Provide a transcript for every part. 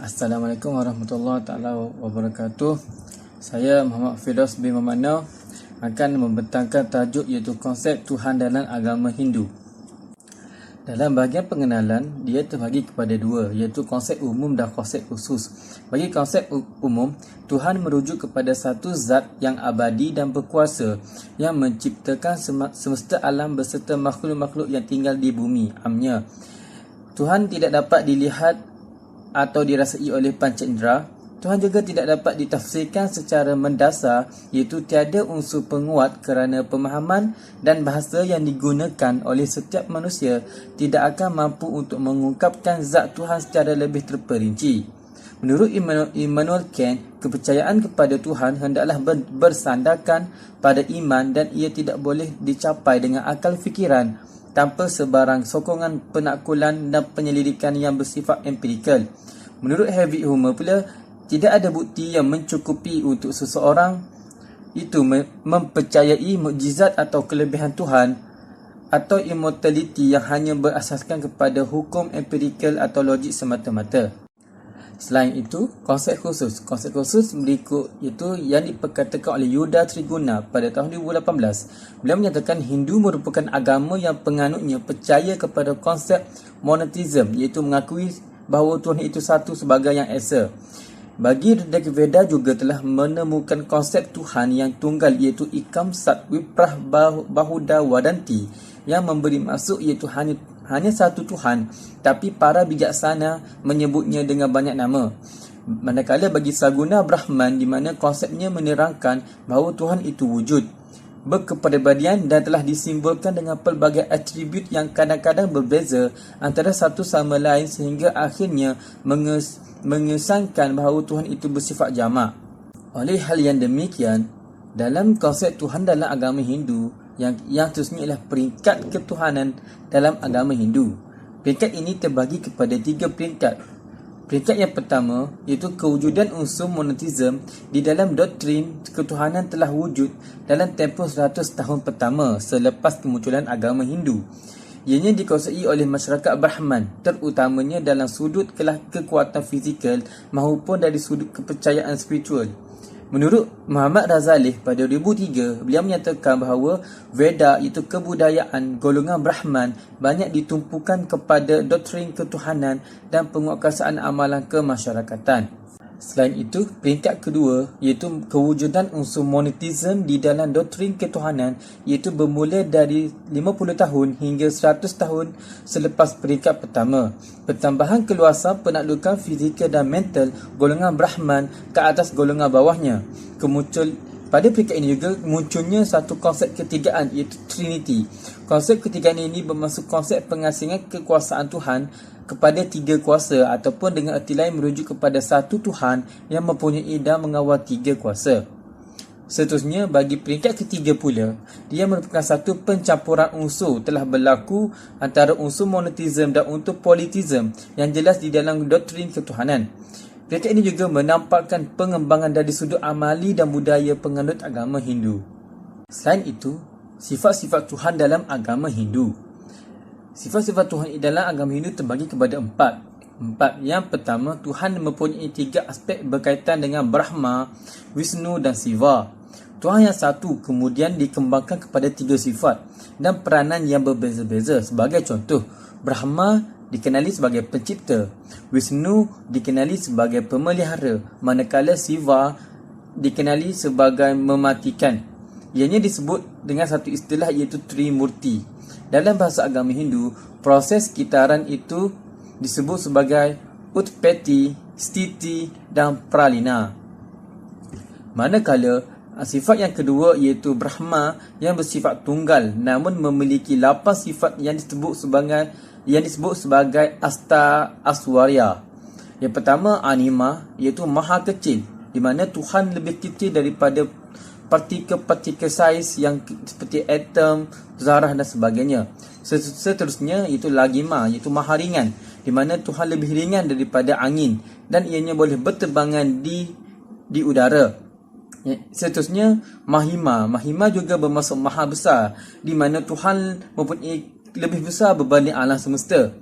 Assalamualaikum warahmatullahi taala wabarakatuh. Saya Muhammad Firdaus bin Muhammad Nau akan membentangkan tajuk iaitu konsep Tuhan dalam agama Hindu. Dalam bahagian pengenalan, dia terbagi kepada dua, iaitu konsep umum dan konsep khusus. Bagi konsep umum, Tuhan merujuk kepada satu zat yang abadi dan berkuasa yang menciptakan semesta alam beserta makhluk-makhluk yang tinggal di bumi. Amnya, Tuhan tidak dapat dilihat atau dirasai oleh panca indera. Tuhan juga tidak dapat ditafsirkan secara mendasar, iaitu tiada unsur penguat kerana pemahaman dan bahasa yang digunakan oleh setiap manusia tidak akan mampu untuk mengungkapkan zat Tuhan secara lebih terperinci. Menurut Immanuel Kant, kepercayaan kepada Tuhan hendaklah bersandarkan pada iman dan ia tidak boleh dicapai dengan akal fikiran tanpa sebarang sokongan penakkulan dan penyelidikan yang bersifat empirikal. Menurut Harvey Homer pula, tidak ada bukti yang mencukupi untuk seseorang itu mempercayai mukjizat atau kelebihan Tuhan atau immortality yang hanya berasaskan kepada hukum empirikal atau logik semata-mata. Selain itu, konsep khusus berikut iaitu yang diperkatakan oleh Yuda Triguna pada tahun 2018. Beliau menyatakan Hindu merupakan agama yang penganutnya percaya kepada konsep monotheism, iaitu mengakui bahawa Tuhan itu satu sebagai yang esa. Bagi Rig Veda juga telah menemukan konsep Tuhan yang tunggal, iaitu Ikam Sat Viprah Bahuda Wadanti, yang memberi maksud iaitu hanya satu Tuhan, tapi para bijaksana menyebutnya dengan banyak nama. Manakala bagi Saguna Brahman, di mana konsepnya menerangkan bahawa Tuhan itu wujud, berkepribadian dan telah disimbolkan dengan pelbagai atribut yang kadang-kadang berbeza antara satu sama lain sehingga akhirnya mengesankan bahawa Tuhan itu bersifat jamak. Oleh hal yang demikian, dalam konsep Tuhan dalam agama Hindu, yang tersebut ialah peringkat ketuhanan dalam agama Hindu. Peringkat ini terbagi kepada 3 peringkat. Peringkat yang pertama iaitu kewujudan unsur monotheism di dalam doktrin ketuhanan telah wujud dalam tempoh 100 tahun pertama selepas kemunculan agama Hindu. Ianya dikuasai oleh masyarakat Brahman, terutamanya dalam sudut kekuatan fizikal maupun dari sudut kepercayaan spiritual. Menurut Muhammad Razalih pada 2003, beliau menyatakan bahawa Veda iaitu kebudayaan golongan Brahman banyak ditumpukan kepada doktrin ketuhanan dan penguatkuasaan amalan kemasyarakatan. Selain itu, peringkat kedua iaitu kewujudan unsur monotheism di dalam doktrin ketuhanan iaitu bermula dari 50 tahun hingga 100 tahun selepas peringkat pertama. Pertambahan keluasan penaklukan fizikal dan mental golongan Brahman ke atas golongan bawahnya. Pada peringkat ini juga munculnya satu konsep ketigaan iaitu Trinity. Konsep ketigaan ini bermaksud konsep pengasingan kekuasaan Tuhan kepada 3 kuasa ataupun dengan erti lain merujuk kepada satu Tuhan yang mempunyai dan mengawal 3 kuasa. Seterusnya, bagi peringkat ketiga pula, dia merupakan satu pencampuran unsur telah berlaku antara unsur monotheism dan unsur polytheism yang jelas di dalam doktrin ketuhanan. Peringkat ini juga menampakkan pengembangan dari sudut amali dan budaya penganut agama Hindu. Selain itu, sifat-sifat Tuhan dalam agama Hindu. Sifat-sifat Tuhan dalam agama Hindu terbagi kepada 4. Yang pertama, Tuhan mempunyai 3 aspek berkaitan dengan Brahma, Vishnu dan Shiva. Tuhan yang satu kemudian dikembangkan kepada 3 sifat dan peranan yang berbeza-beza. Sebagai contoh, Brahma dikenali sebagai pencipta, Vishnu dikenali sebagai pemelihara, manakala Shiva dikenali sebagai mematikan. Ianya disebut dengan satu istilah iaitu Trimurti. Dalam bahasa agama Hindu, proses kitaran itu disebut sebagai Utpatti, Sthiti dan Pralina. Manakala sifat yang kedua iaitu Brahma yang bersifat tunggal namun memiliki 8 sifat yang disebut sebagai Asta Aswarya. Yang pertama, Anima, iaitu maha kecil, di mana Tuhan lebih kecil daripada partikel-partikel saiz yang seperti atom, zarah dan sebagainya. Seterusnya iaitu Lagima, iaitu maha ringan, di mana Tuhan lebih ringan daripada angin dan ianya boleh berterbangan di udara. Seterusnya Mahima. Mahima juga bermaksud maha besar, di mana Tuhan mempunyai lebih besar berbanding alam semesta.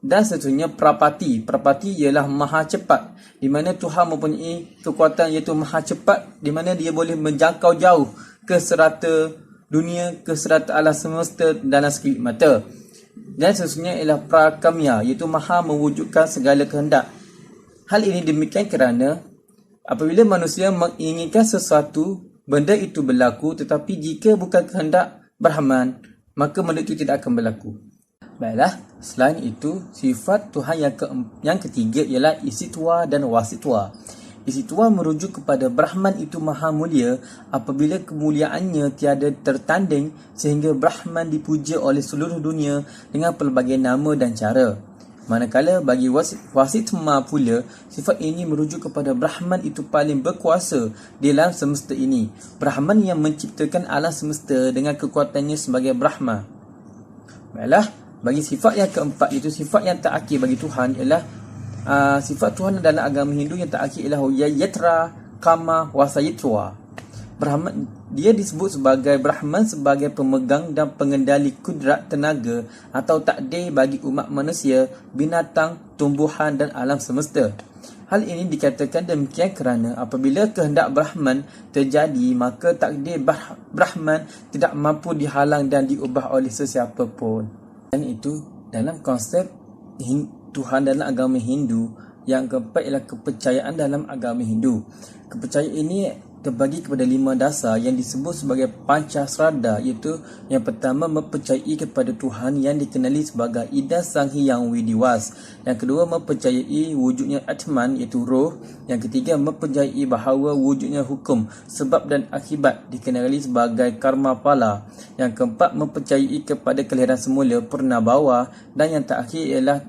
Dan seterusnya prapati. Prapati ialah maha cepat, di mana Tuhan mempunyai kekuatan iaitu maha cepat, di mana dia boleh menjangkau jauh ke serata dunia, ke serata alam semesta dalam sekelip mata. Dan seterusnya ialah prakamya, iaitu maha mewujudkan segala kehendak. Hal ini demikian kerana apabila manusia menginginkan sesuatu, benda itu berlaku, tetapi jika bukan kehendak Brahman, maka benda itu tidak akan berlaku. Baiklah, selain itu, sifat Tuhan yang ketiga ialah Isitwa dan Wasitwa. Isitwa merujuk kepada Brahman itu maha mulia apabila kemuliaannya tiada tertanding sehingga Brahman dipuja oleh seluruh dunia dengan pelbagai nama dan cara. Manakala bagi Wasitma pula, sifat ini merujuk kepada Brahman itu paling berkuasa di alam semesta ini. Brahman yang menciptakan alam semesta dengan kekuatannya sebagai Brahma. Baiklah, bagi sifat yang keempat, iaitu sifat yang terakhir bagi Tuhan ialah sifat Tuhan dalam agama Hindu yang terakhir ialah Yatra Kama Wasayitwa. Brahman, dia disebut sebagai Brahman sebagai pemegang dan pengendali kudrat tenaga atau takdir bagi umat manusia, binatang, tumbuhan dan alam semesta. Hal ini dikatakan demikian kerana apabila kehendak Brahman terjadi, maka takdir Brahman tidak mampu dihalang dan diubah oleh sesiapa pun. Dan itu dalam konsep Tuhan dalam agama Hindu. Yang keempat ialah kepercayaan dalam agama Hindu. Kepercayaan ini terbagi kepada 5 dasar yang disebut sebagai Pancasrada, iaitu yang pertama mempercayai kepada Tuhan yang dikenali sebagai Ida Sang Hyang Widiwas. Yang kedua mempercayai wujudnya Atman, iaitu roh. Yang ketiga mempercayai bahawa wujudnya hukum, sebab dan akibat, dikenali sebagai Karma Pala. Yang keempat mempercayai kepada kelahiran semula Purnabawa. Dan yang terakhir ialah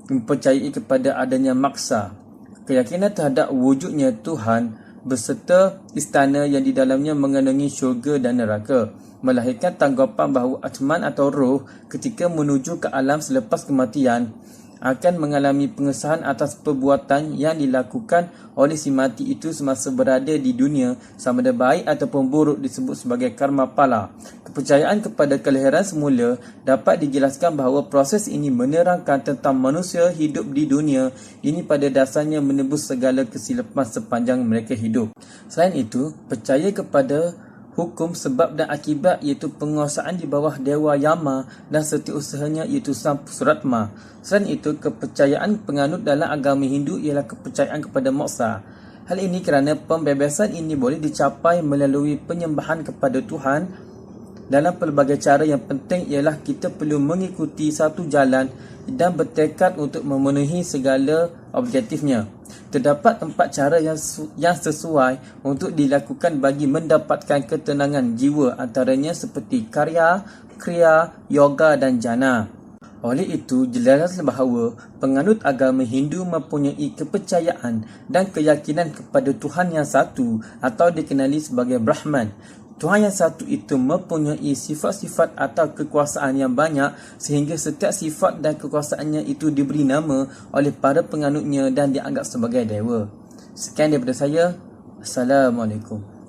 mempercayai kepada adanya maksa, keyakinan terhadap wujudnya Tuhan beserta istana yang di dalamnya mengandungi syurga dan neraka, melahirkan tanggapan bahawa Atman atau roh ketika menuju ke alam selepas kematian akan mengalami pengesahan atas perbuatan yang dilakukan oleh si mati itu semasa berada di dunia, sama ada baik ataupun buruk, disebut sebagai karma pala. Kepercayaan kepada kelahiran semula dapat dijelaskan bahawa proses ini menerangkan tentang manusia hidup di dunia ini pada dasarnya menebus segala kesilapan sepanjang mereka hidup. Selain itu, percaya kepada hukum sebab dan akibat, iaitu penguasaan di bawah Dewa Yama dan setiausahanya iaitu Sang Pusuratma. Selain itu, kepercayaan penganut dalam agama Hindu ialah kepercayaan kepada moksa. Hal ini kerana pembebasan ini boleh dicapai melalui penyembahan kepada Tuhan dalam pelbagai cara. Yang penting ialah kita perlu mengikuti satu jalan dan bertekad untuk memenuhi segala objektifnya. Terdapat 4 cara yang sesuai untuk dilakukan bagi mendapatkan ketenangan jiwa, antaranya seperti karya, kriya, yoga dan jana. Oleh itu, jelas bahawa penganut agama Hindu mempunyai kepercayaan dan keyakinan kepada Tuhan yang satu atau dikenali sebagai Brahman. Tuhan yang satu itu mempunyai sifat-sifat atau kekuasaan yang banyak sehingga setiap sifat dan kekuasaannya itu diberi nama oleh para penganutnya dan dianggap sebagai dewa. Sekian daripada saya. Assalamualaikum.